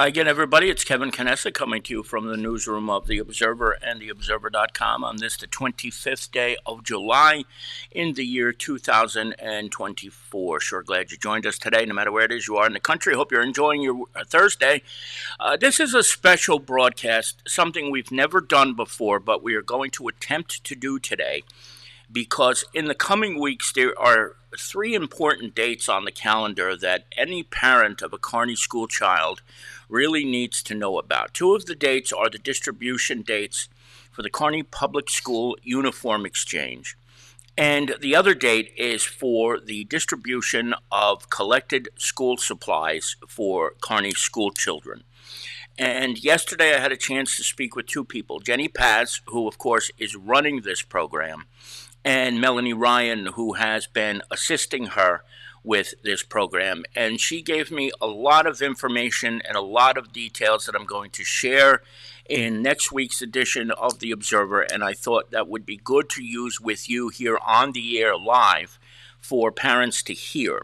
Hi again, everybody. It's Kevin Canessa coming to you from the newsroom of The Observer and TheObserver.com on this, the 25th day of July in the year 2024. Sure glad you joined us today, no matter where it is you are in the country. Hope you're enjoying your Thursday. This is a special broadcast, something we've never done before, but we are going to attempt to do today, because in the coming weeks there are three important dates on the calendar that any parent of a Kearny school child really needs to know about. Two of the dates are the distribution dates for the Kearny Public School Uniform Exchange, and the other date is for the distribution of collected school supplies for Kearny school children. And yesterday I had a chance to speak with two people, Jenny Paz, who of course is running this program, and Melanie Ryan, who has been assisting her with this program. And she gave me a lot of information and a lot of details that I'm going to share in next week's edition of The Observer, and I thought that would be good to use with you here on the air live for parents to hear.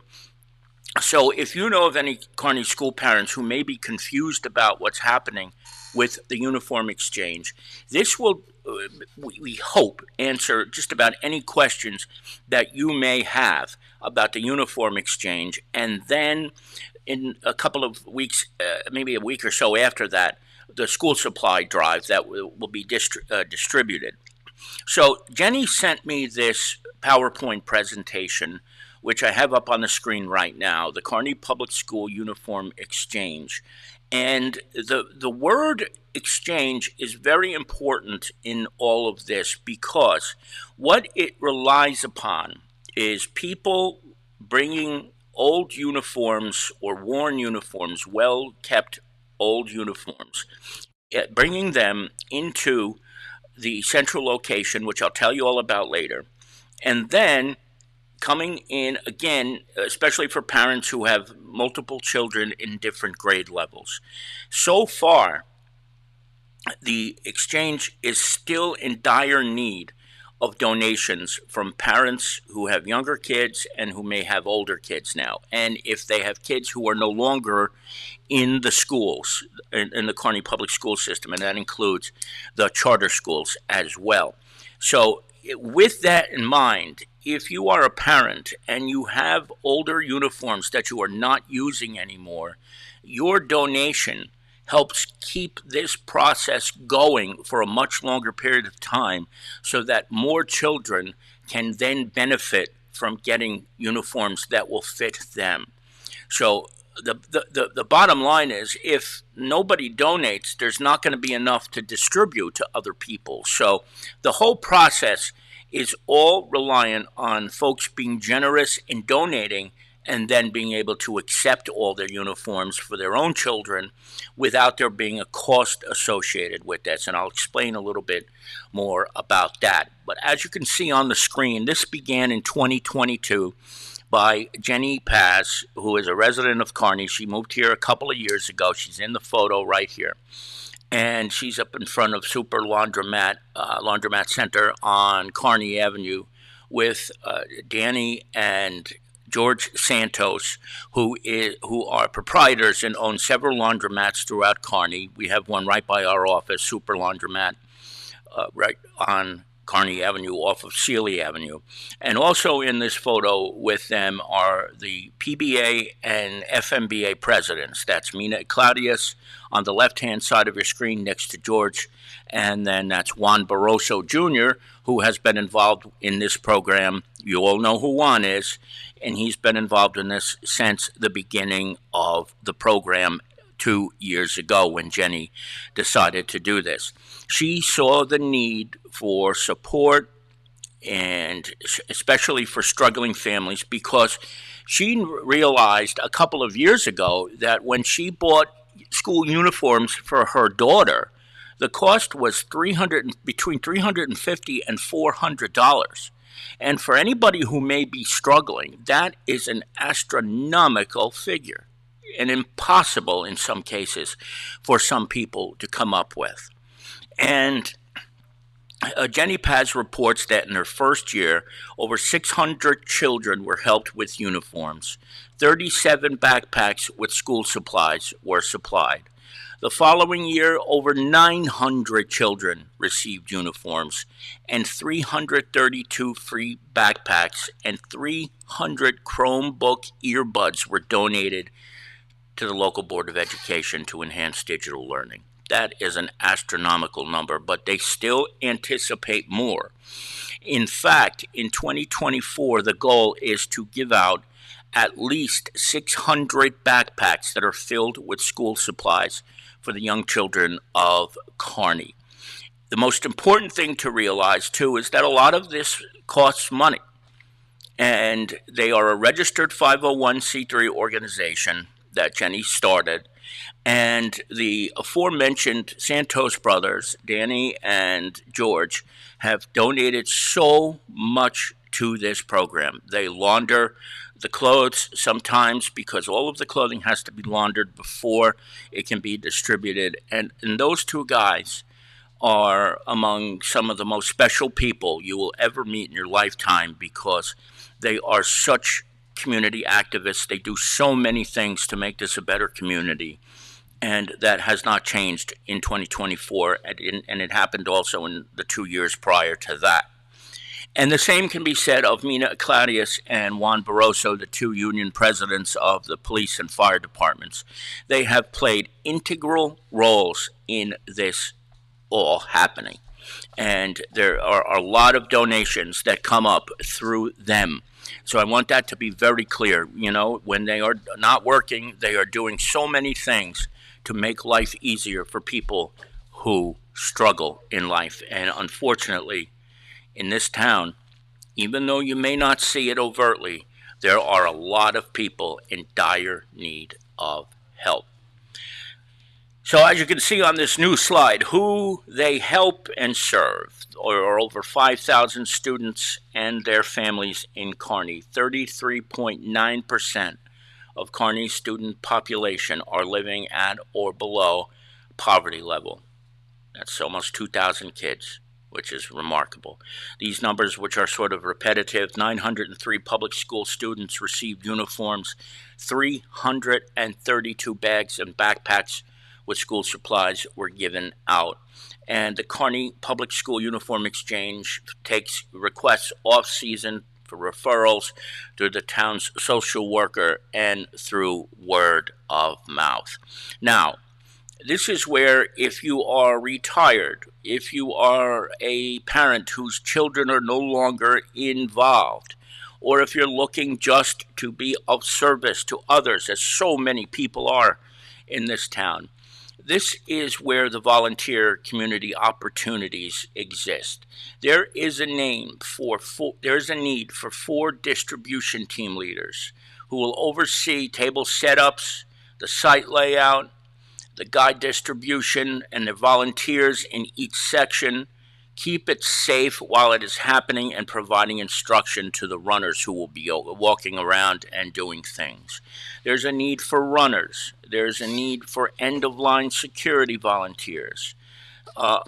So if you know of any Kearny school parents who may be confused about what's happening with the uniform exchange, this will, we hope, answer just about any questions that you may have about the uniform exchange. And then in a couple of weeks, maybe a week or so after that, the school supply drive that will be distributed. So Jenny sent me this PowerPoint presentation, which I have up on the screen right now, the Kearny Public School Uniform Exchange. And the word exchange is very important in all of this, because what it relies upon is people bringing old uniforms or worn uniforms, well-kept old uniforms, bringing them into the central location, which I'll tell you all about later, and then coming in again, especially for parents who have multiple children in different grade levels. So far, the exchange is still in dire need of donations from parents who have younger kids and who may have older kids now. And if they have kids who are no longer in the schools, in the Kearny public school system, and that includes the charter schools as well. So with that in mind, if you are a parent and you have older uniforms that you are not using anymore, your donation helps keep this process going for a much longer period of time, so that more children can then benefit from getting uniforms that will fit them. So the bottom line is, if nobody donates, there's not going to be enough to distribute to other people. So the whole process is all reliant on folks being generous in donating and then being able to accept all their uniforms for their own children without there being a cost associated with this. And I'll explain a little bit more about that. But as you can see on the screen, this began in 2022 by Jenny Paz, who is a resident of Kearny. She moved here a couple of years ago. She's in the photo right here. And she's up in front of Super Laundromat Center on Kearny Avenue with Danny and George Santos, who are proprietors and own several laundromats throughout Kearny. We have one right by our office, Super Laundromat, right on Kearny Avenue off of Sealy Avenue. And also in this photo with them are the PBA and FMBA presidents. That's Mina Claudius on the left-hand side of your screen next to George. And then that's Juan Barroso Jr., who has been involved in this program. You all know who Juan is, and he's been involved in this since the beginning of the program 2 years ago when Jenny decided to do this. She saw the need for support, and especially for struggling families, because she realized a couple of years ago that when she bought school uniforms for her daughter, the cost was between $350 and $400. And for anybody who may be struggling, that is an astronomical figure, and impossible in some cases for some people to come up with. And Jenny Paz reports that in her first year, over 600 children were helped with uniforms. 37 backpacks with school supplies were supplied. The following year, over 900 children received uniforms and 332 free backpacks and 300 Chromebook earbuds were donated to the local Board of Education to enhance digital learning. That is an astronomical number, but they still anticipate more. In fact, in 2024, the goal is to give out at least 600 backpacks that are filled with school supplies for the young children of Kearny. The most important thing to realize, too, is that a lot of this costs money. And they are a registered 501c3 organization that Jenny started. And the aforementioned Santos brothers, Danny and George, have donated so much to this program. They launder the clothes sometimes because all of the clothing has to be laundered before it can be distributed. And those two guys are among some of the most special people you will ever meet in your lifetime because they are such community activists. They do so many things to make this a better community. And that has not changed in 2024, and it happened also in the 2 years prior to that. And the same can be said of Mina Claudius and Juan Barroso, the two union presidents of the police and fire departments. They have played integral roles in this all happening. And there are a lot of donations that come up through them. So I want that to be very clear. You know, when they are not working, they are doing so many things to make life easier for people who struggle in life. And unfortunately, in this town, even though you may not see it overtly, there are a lot of people in dire need of help. So as you can see on this new slide, who they help and serve are over 5,000 students and their families in Kearny. 33.9% of Kearny's student population are living at or below poverty level. That's almost 2,000 kids, which is remarkable. These numbers, which are sort of repetitive: 903 public school students received uniforms, 332 bags and backpacks with school supplies were given out. And the Kearny Public School Uniform Exchange takes requests off-season for referrals through the town's social worker and through word of mouth. Now, this is where if you are retired, if you are a parent whose children are no longer involved, or if you're looking just to be of service to others, as so many people are in this town, this is where the volunteer community opportunities exist. There is a need for 4 distribution team leaders who will oversee table setups, the site layout, the guide distribution, and the volunteers in each section. Keep it safe while it is happening and providing instruction to the runners who will be walking around and doing things. There's a need for runners. There's a need for end-of-line security volunteers,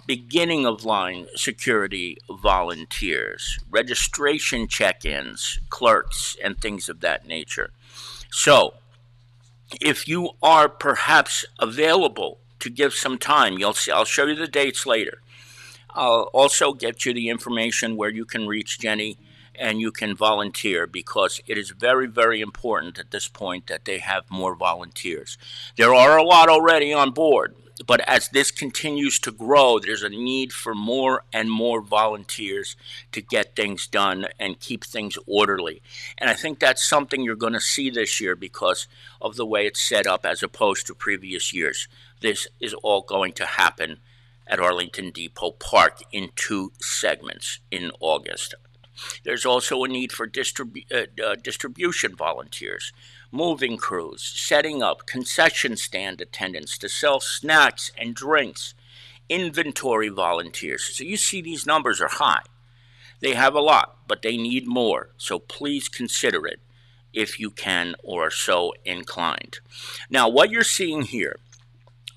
beginning-of-line security volunteers, registration check-ins, clerks, and things of that nature. So, if you are perhaps available to give some time, you'll see, I'll show you the dates later. I'll also get you the information where you can reach Jenny and you can volunteer, because it is very, very important at this point that they have more volunteers. There are a lot already on board, but as this continues to grow, there's a need for more and more volunteers to get things done and keep things orderly. And I think that's something you're going to see this year because of the way it's set up as opposed to previous years. This is all going to happen at Arlington Depot Park in 2 segments in August. There's also a need for distribution volunteers, moving crews, setting up concession stand attendants to sell snacks and drinks, inventory volunteers. So you see these numbers are high. They have a lot, but they need more. So please consider it if you can or are so inclined. Now, what you're seeing here,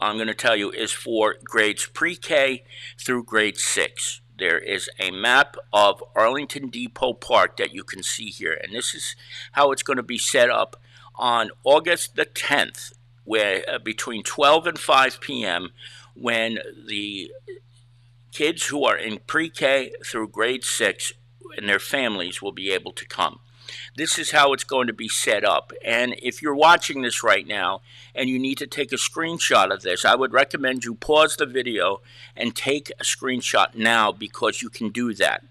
I'm going to tell you, is for grades pre-K through grade 6. There is a map of Arlington Depot Park that you can see here, and this is how it's going to be set up on August the 10th. where between 12 and 5 p.m. when the kids who are in pre-K through grade 6 and their families will be able to come. This is how it's going to be set up. And if you're watching this right now and you need to take a screenshot of this, I would recommend you pause the video and take a screenshot now, because you can do that.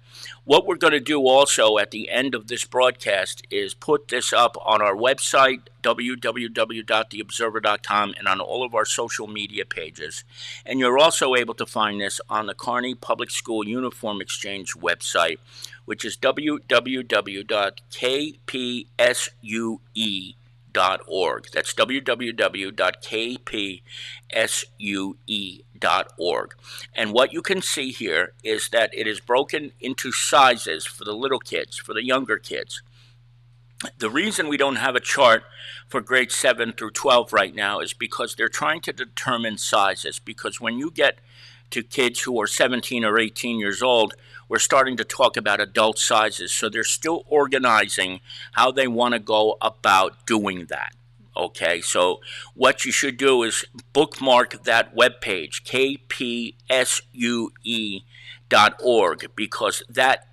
What we're going to do also at the end of this broadcast is put this up on our website, www.theobserver.com, and on all of our social media pages. And you're also able to find this on the Kearny Public School Uniform Exchange website, which is www.kpsue.org. That's www.kpsue.org. And what you can see here is that it is broken into sizes for the little kids, for the younger kids. The reason we don't have a chart for grades 7 through 12 right now is because they're trying to determine sizes. Because when you get to kids who are 17 or 18 years old, we're starting to talk about adult sizes. So they're still organizing how they want to go about doing that. Okay, so what you should do is bookmark that webpage, kpsue.org, because that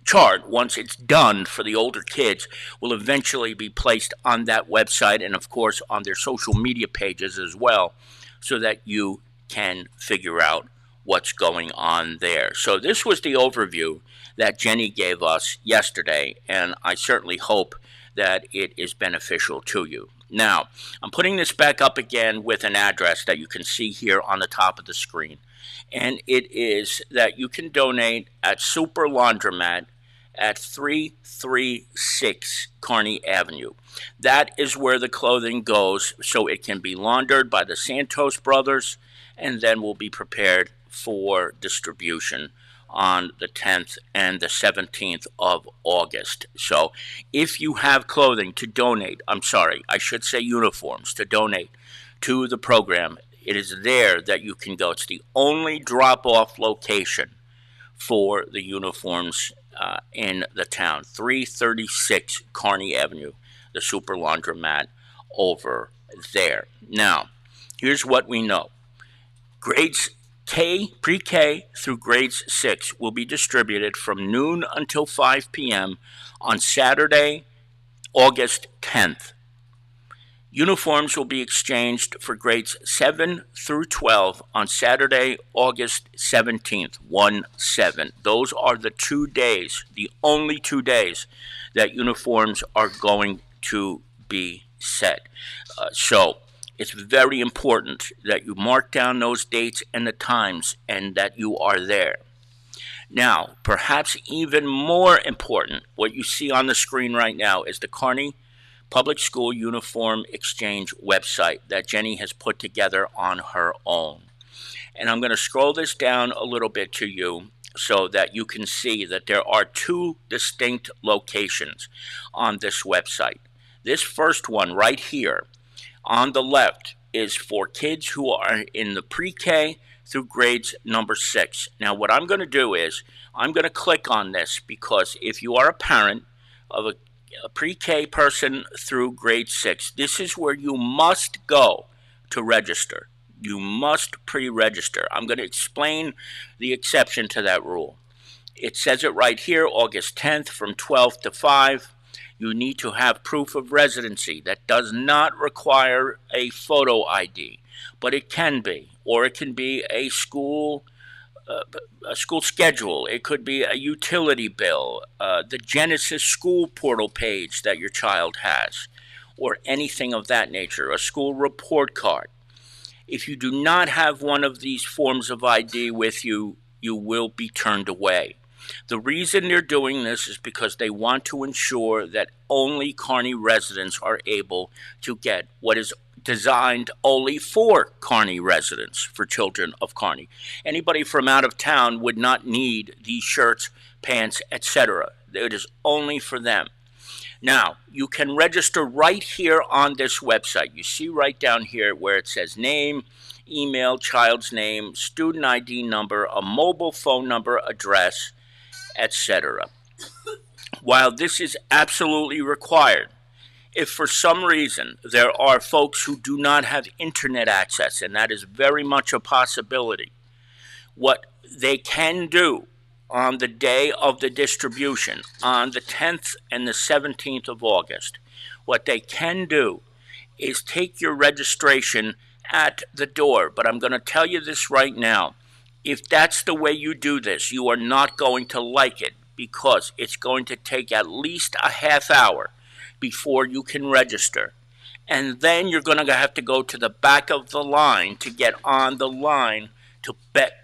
chart, once it's done for the older kids, will eventually be placed on that website and, of course, on their social media pages as well, so that you can figure out what's going on there. So this was the overview that Jenny gave us yesterday, and I certainly hope that it is beneficial to you. Now, I'm putting this back up again with an address that you can see here on the top of the screen, and it is that you can donate at Super Laundromat at 336 Kearny Avenue. That is where the clothing goes, so it can be laundered by the Santos brothers, and then will be prepared for distribution on the 10th and the 17th of August. So if you have clothing to donate, I should say uniforms to donate to the program, it is there that you can go. It's the only drop-off location for the uniforms in the town. 336 Kearny Avenue, the Super Laundromat over there. Now, here's what we know. Grades pre-K through grades 6 will be distributed from noon until 5 p.m. on Saturday, August 10th. Uniforms will be exchanged for grades 7 through 12 on Saturday, August 17th, 1-7. Those are the 2 days, the only 2 days that uniforms are going to be set. So it's very important that you mark down those dates and the times and that you are there. Now, perhaps even more important, what you see on the screen right now is the Kearny Public School Uniform Exchange website that Jenny has put together on her own. And I'm going to scroll this down a little bit to you so that you can see that there are 2 distinct locations on this website. This first one right here on the left is for kids who are in the pre-K through grades number 6. Now, what I'm going to do is I'm going to click on this, because if you are a parent of a pre-K person through grade 6, this is where you must go to register. You must pre-register. I'm going to explain the exception to that rule. It says it right here, August 10th from 12 to 5. You need to have proof of residency. That does not require a photo ID, but it can be, or it can be a school schedule. It could be a utility bill, the Genesis school portal page that your child has, or anything of that nature, a school report card. If you do not have one of these forms of ID with you, you will be turned away. The reason they're doing this is because they want to ensure that only Kearny residents are able to get what is designed only for Kearny residents, for children of Kearny. Anybody from out of town would not need these shirts, pants, etc. It is only for them. Now, you can register right here on this website. You see right down here where it says name, email, child's name, student ID number, a mobile phone number, address, etc. While this is absolutely required, if for some reason there are folks who do not have internet access, and that is very much a possibility, what they can do on the day of the distribution, on the 10th and the 17th of August, what they can do is take your registration at the door. But I'm going to tell you this right now. If that's the way you do this, you are not going to like it, because it's going to take at least a half hour before you can register. And then you're going to have to go to the back of the line to get on the line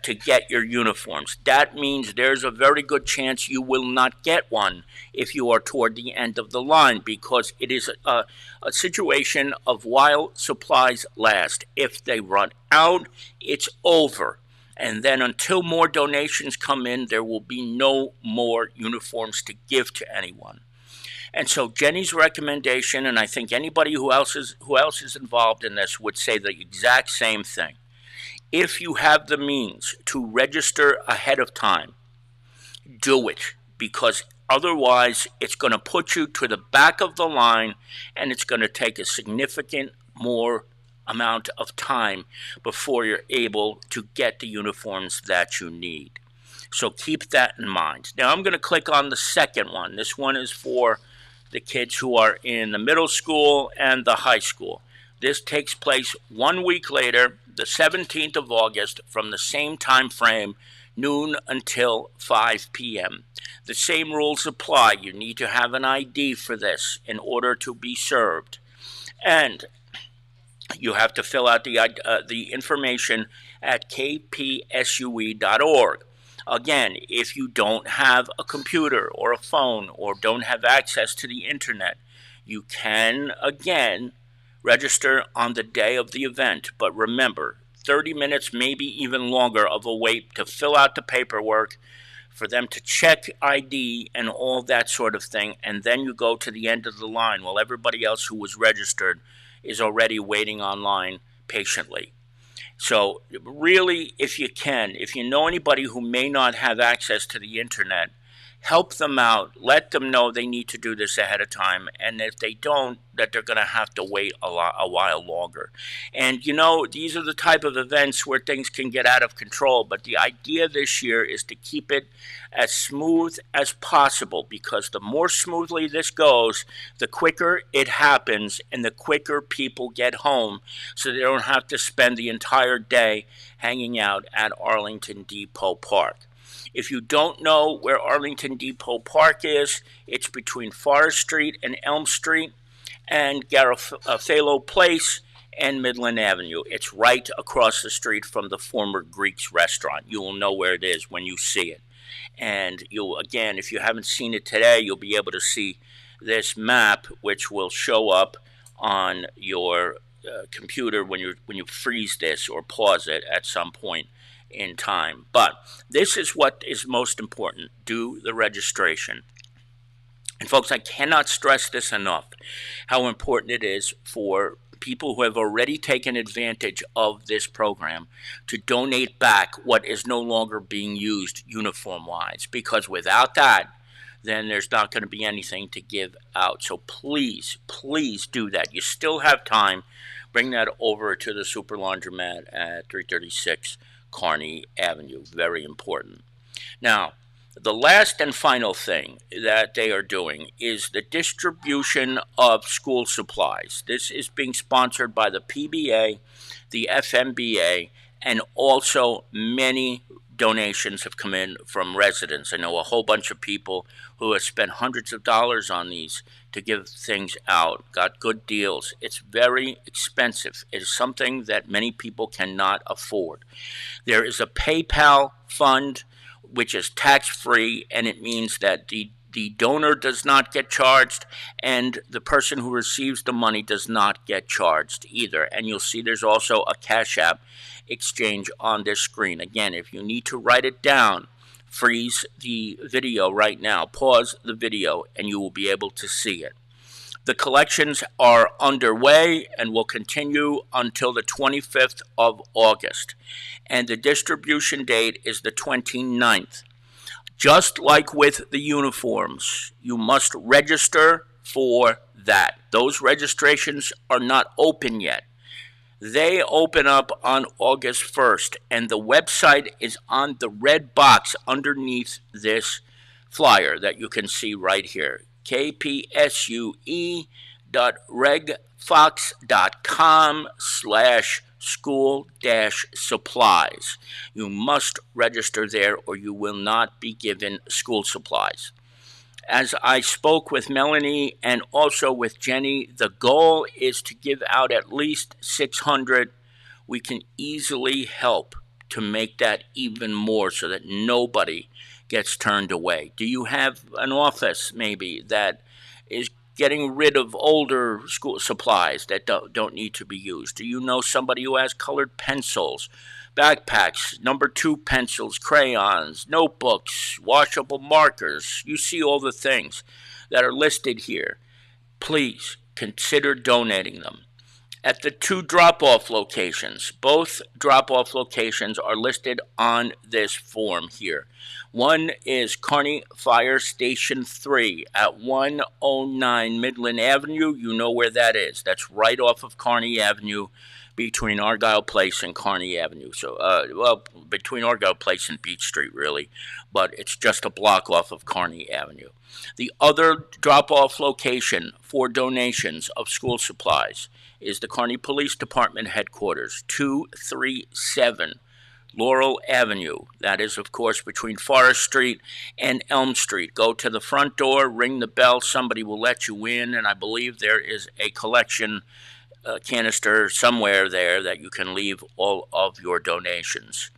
to get your uniforms. That means there's a very good chance you will not get one if you are toward the end of the line, because it is a situation of while supplies last. If they run out, it's over. And then until more donations come in, there will be no more uniforms to give to anyone. And so Jenny's recommendation, and I think anybody who else is involved in this would say the exact same thing. If you have the means to register ahead of time, do it, because otherwise it's going to put you to the back of the line, and it's going to take a significant more amount of time before you're able to get the uniforms that you need. So keep that in mind. Now I'm going to click on the second one. This one is for the kids who are in the middle school and the high school. This takes place 1 week later, the 17th of August, from the same time frame, noon until 5 p.m. The same rules apply. You need to have an ID for this in order to be served. And you have to fill out the information at kpsue.org. Again, if you don't have a computer or a phone or don't have access to the internet, you can, again, register on the day of the event. But remember, 30 minutes, maybe even longer of a wait to fill out the paperwork, for them to check ID and all that sort of thing, and then you go to the end of the line while everybody else who was registered is already waiting online patiently. So really, if you can, if you know anybody who may not have access to the internet, help them out. Let them know they need to do this ahead of time, and if they don't, that they're going to have to wait a while longer. And you know, these are the type of events where things can get out of control, but the idea this year is to keep it as smooth as possible, because the more smoothly this goes, the quicker it happens and the quicker people get home, so they don't have to spend the entire day hanging out at Arlington Depot Park. If you don't know where Arlington Depot Park is, it's between Forest Street and Elm Street and Garofalo Place and Midland Avenue. It's right across the street from the former Greek's restaurant. You will know where it is when you see it. And you'll, again, if you haven't seen it today, you'll be able to see this map, which will show up on your computer when you freeze this or pause it at some point in time. But this is what is most important. Do the registration. And folks, I cannot stress this enough, how important it is for people who have already taken advantage of this program to donate back what is no longer being used uniform-wise, because without that, then there's not going to be anything to give out. So please, please do that. You still have time. Bring that over to the Super Laundromat at 336 Kearny Avenue. Very important. Now, the last and final thing that they are doing is the distribution of school supplies. This is being sponsored by the PBA, the FMBA, and also many donations have come in from residents. I know a whole bunch of people who have spent hundreds of dollars on these to give things out, got good deals. It's very expensive. It is something that many people cannot afford. There is a PayPal fund which is tax-free, and it means that the donor does not get charged, and the person who receives the money does not get charged either. And you'll see there's also a Cash App exchange on this screen. Again, if you need to write it down, freeze the video right now, pause the video, and you will be able to see it. The collections are underway and will continue until the 25th of August. And the distribution date is the 29th. Just like with the uniforms, you must register for that. Those registrations are not open yet. They open up on August 1st, and the website is on the red box underneath this flyer that you can see right here. kpsue.regfox.com/school-supplies. You must register there or you will not be given school supplies. As I spoke with Melanie and also with Jenny, the goal is to give out at least 600. We can easily help to make that even more so that nobody gets turned away. Do you have an office maybe that is getting rid of older school supplies that don't need to be used? Do you know somebody who has colored pencils, backpacks, number 2 pencils, crayons, notebooks, washable markers? You see all the things that are listed here. Please consider donating them. At the 2 drop-off locations, both drop-off locations are listed on this form here. One is Kearny Fire Station 3 at 109 Midland Avenue. You know where that is. That's right off of Kearny Avenue, between Argyle Place and Kearny Avenue. So, between Argyle Place and Beach Street, really, but it's just a block off of Kearny Avenue. The other drop-off location for donations of school supplies is the Kearny Police Department headquarters, 237 Laurel Avenue. That is, of course, between Forest Street and Elm Street. Go to the front door, ring the bell, somebody will let you in, and I believe there is a collection canister somewhere there that you can leave all of your donations.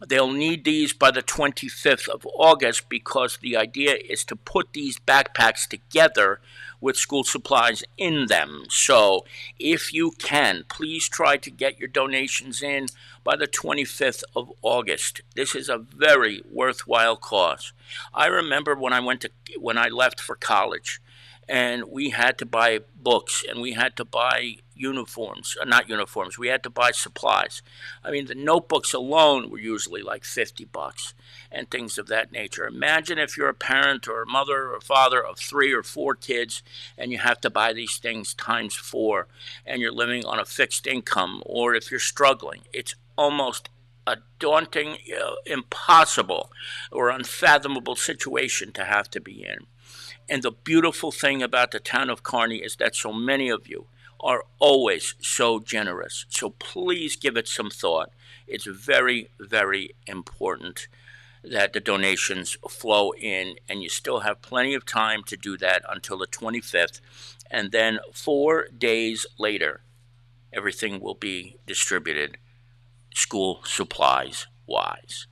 They'll need these by the 25th of August because the idea is to put these backpacks together with school supplies in them. So if you can, please try to get your donations in by the 25th of August. This is a very worthwhile cause. I remember when I left for college, and we had to buy books, and we had to buy we had to buy supplies. I mean, the notebooks alone were usually like $50 and things of that nature. Imagine if you're a parent or a mother or father of 3 or 4 kids and you have to buy these things times 4 and you're living on a fixed income, or if you're struggling. It's almost a daunting, impossible or unfathomable situation to have to be in. And the beautiful thing about the town of Kearny is that so many of you are always so generous. So please give it some thought. It's very, very important that the donations flow in, and you still have plenty of time to do that until the 25th. And then 4 days later, everything will be distributed school supplies wise.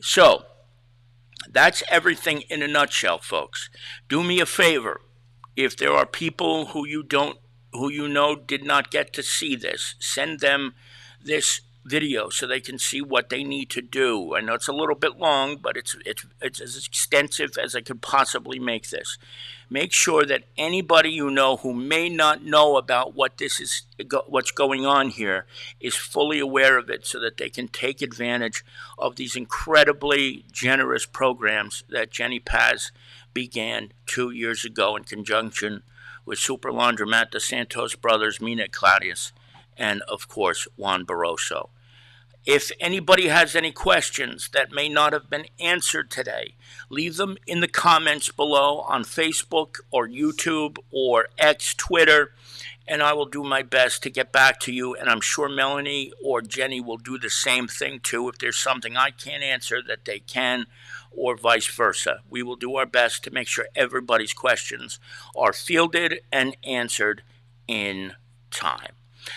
So that's everything in a nutshell, folks. Do me a favor. If there are people who you know did not get to see this, send them this video so they can see what they need to do. I know it's a little bit long, but it's as extensive as I could possibly make this. Make sure that anybody you know who may not know about what's going on here is fully aware of it so that they can take advantage of these incredibly generous programs that Jenny Paz began 2 years ago in conjunction with Super Laundromat, the Santos brothers, Mina Claudius, and, of course, Juan Barroso. If anybody has any questions that may not have been answered today, leave them in the comments below on Facebook or YouTube or X, Twitter, and I will do my best to get back to you, and I'm sure Melanie or Jenny will do the same thing too. If there's something I can't answer that they can, or vice versa. We will do our best to make sure everybody's questions are fielded and answered in time.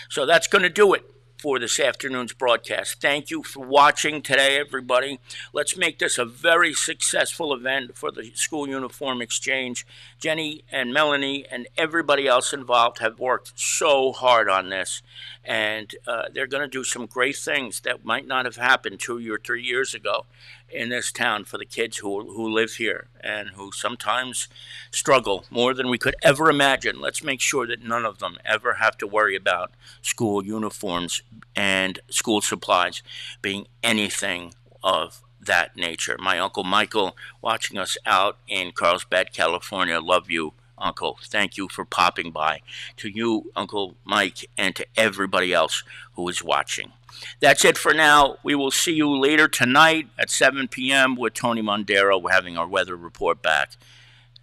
So that's going to do it for this afternoon's broadcast. Thank you for watching today, everybody. Let's make this a very successful event for the school uniform exchange. Jenny and Melanie and everybody else involved have worked so hard on this, and they're going to do some great things that might not have happened 2 or 3 years ago in this town for the kids who live here and who sometimes struggle more than we could ever imagine. Let's make sure that none of them ever have to worry about school uniforms and school supplies being anything of that nature. My Uncle Michael, watching us out in Carlsbad, California, love you Uncle. Thank you for popping by. To you, Uncle Mike, and to everybody else who is watching. That's it for now. We will see you later tonight at 7 p.m. with Tony Mondero. We're having our weather report back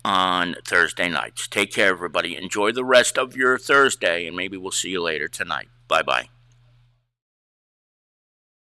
on Thursday nights. Take care, everybody. Enjoy the rest of your Thursday, and maybe we'll see you later tonight. Bye-bye.